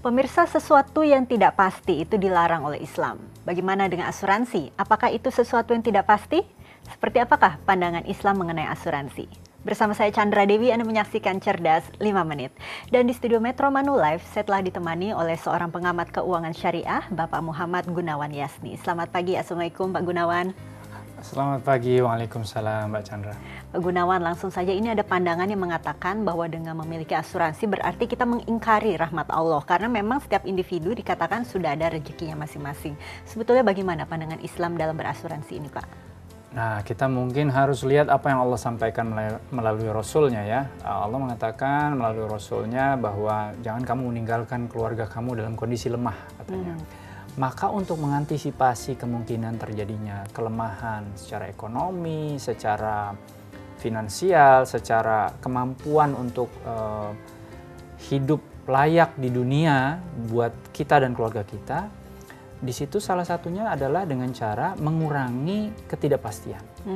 Pemirsa, sesuatu yang tidak pasti itu dilarang oleh Islam. Bagaimana dengan asuransi? Apakah itu sesuatu yang tidak pasti? Seperti apakah pandangan Islam mengenai asuransi? Bersama saya Chandra Dewi, Anda menyaksikan Cerdas 5 Menit. Dan di studio Metro Manulife, saya telah ditemani oleh seorang pengamat keuangan syariah, Bapak Muhammad Gunawan Yasni. Selamat pagi, Assalamualaikum Pak Gunawan. Selamat pagi, Waalaikumsalam Mbak Chandra. Pak Gunawan, langsung saja ini ada pandangan yang mengatakan bahwa dengan memiliki asuransi berarti kita mengingkari rahmat Allah. Karena memang setiap individu dikatakan sudah ada rezekinya masing-masing. Sebetulnya bagaimana pandangan Islam dalam berasuransi ini, Pak? Nah, kita mungkin harus lihat apa yang Allah sampaikan melalui Rasulnya ya. Allah mengatakan melalui Rasulnya bahwa jangan kamu meninggalkan keluarga kamu dalam kondisi lemah, katanya. Maka untuk mengantisipasi kemungkinan terjadinya kelemahan secara ekonomi, secara finansial, secara kemampuan untuk hidup layak di dunia buat kita dan keluarga kita, di situ salah satunya adalah dengan cara mengurangi ketidakpastian.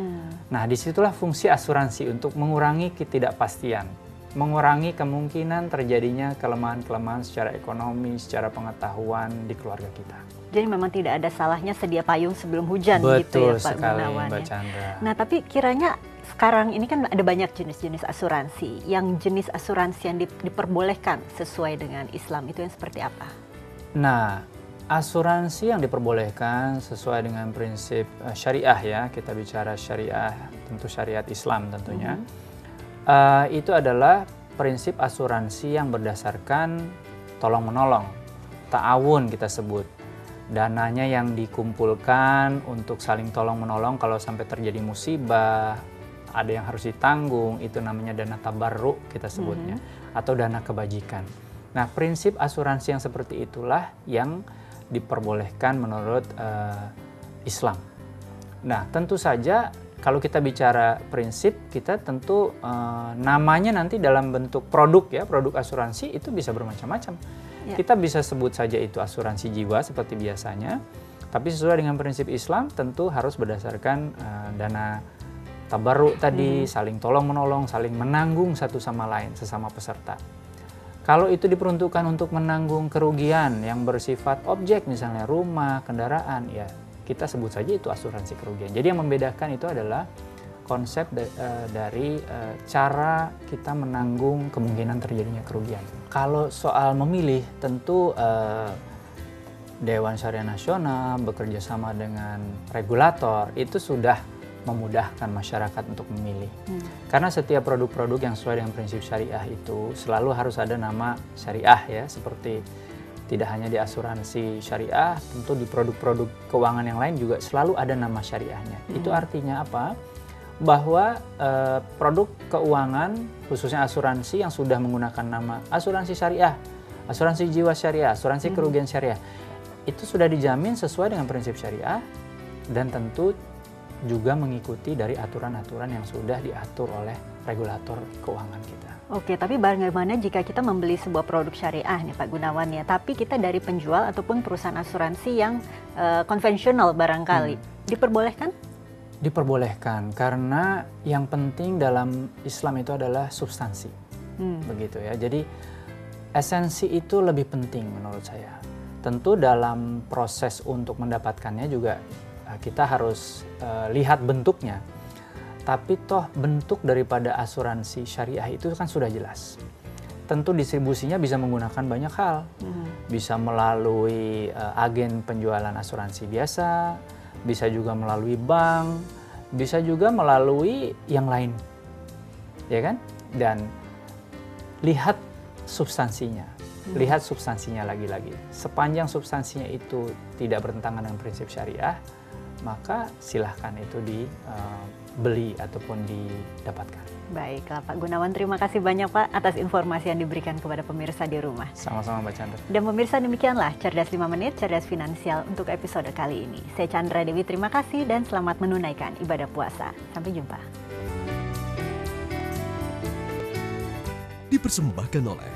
Nah, disitulah fungsi asuransi untuk mengurangi ketidakpastian, mengurangi kemungkinan terjadinya kelemahan-kelemahan secara ekonomi, secara pengetahuan di keluarga kita. Jadi memang tidak ada salahnya sedia payung sebelum hujan. Betul gitu ya Pak sekali, Gunawan. Mbak Chandra. Nah, tapi kiranya sekarang ini kan ada banyak jenis-jenis asuransi. Yang jenis asuransi yang diperbolehkan sesuai dengan Islam itu yang seperti apa? Nah, asuransi yang diperbolehkan sesuai dengan prinsip syariah ya, kita bicara syariah, tentu syariat Islam tentunya. Itu adalah prinsip asuransi yang berdasarkan tolong-menolong, ta'awun kita sebut. Dananya yang dikumpulkan untuk saling tolong-menolong kalau sampai terjadi musibah, ada yang harus ditanggung, itu namanya dana tabarruk kita sebutnya, atau dana kebajikan. Nah, prinsip asuransi yang seperti itulah yang diperbolehkan menurut Islam. Nah, tentu saja kalau kita bicara prinsip, kita tentu namanya nanti dalam bentuk produk ya, produk asuransi itu bisa bermacam-macam. Ya. Kita bisa sebut saja itu asuransi jiwa seperti biasanya, tapi sesuai dengan prinsip Islam tentu harus berdasarkan dana tabarruk tadi, saling tolong-menolong, saling menanggung satu sama lain, sesama peserta. Kalau itu diperuntukkan untuk menanggung kerugian yang bersifat objek, misalnya rumah, kendaraan, ya kita sebut saja itu asuransi kerugian. Jadi yang membedakan itu adalah konsep dari cara kita menanggung kemungkinan terjadinya kerugian. Kalau soal memilih, tentu Dewan Syariah Nasional bekerja sama dengan regulator itu sudah memudahkan masyarakat untuk memilih. Karena setiap produk-produk yang sesuai dengan prinsip syariah itu selalu harus ada nama syariah ya, seperti tidak hanya di asuransi syariah, tentu di produk-produk keuangan yang lain juga selalu ada nama syariahnya. Itu artinya apa? Bahwa produk keuangan, khususnya asuransi yang sudah menggunakan nama asuransi syariah, asuransi jiwa syariah, asuransi kerugian syariah, itu sudah dijamin sesuai dengan prinsip syariah dan tentu juga mengikuti dari aturan-aturan yang sudah diatur oleh regulator keuangan kita. Oke, tapi bagaimana jika kita membeli sebuah produk syariah nih Pak Gunawan ya, tapi kita dari penjual ataupun perusahaan asuransi yang konvensional barangkali, diperbolehkan? Diperbolehkan, karena yang penting dalam Islam itu adalah substansi, begitu ya. Jadi esensi itu lebih penting menurut saya. Tentu dalam proses untuk mendapatkannya juga kita harus lihat bentuknya. Tapi toh bentuk daripada asuransi syariah itu kan sudah jelas. Tentu distribusinya bisa menggunakan banyak hal. Bisa melalui agen penjualan asuransi biasa, bisa juga melalui bank, bisa juga melalui yang lain. Ya kan? Dan lihat substansinya. Lihat substansinya lagi-lagi. Sepanjang substansinya itu tidak bertentangan dengan prinsip syariah, maka silahkan itu dibeli ataupun didapatkan. Baiklah Pak Gunawan, terima kasih banyak Pak atas informasi yang diberikan kepada pemirsa di rumah. Sama-sama Mbak Chandra. Dan pemirsa, demikianlah Cerdas 5 Menit, Cerdas Finansial untuk episode kali ini. Saya Chandra Dewi, terima kasih dan selamat menunaikan ibadah puasa. Sampai jumpa. Dipersembahkan oleh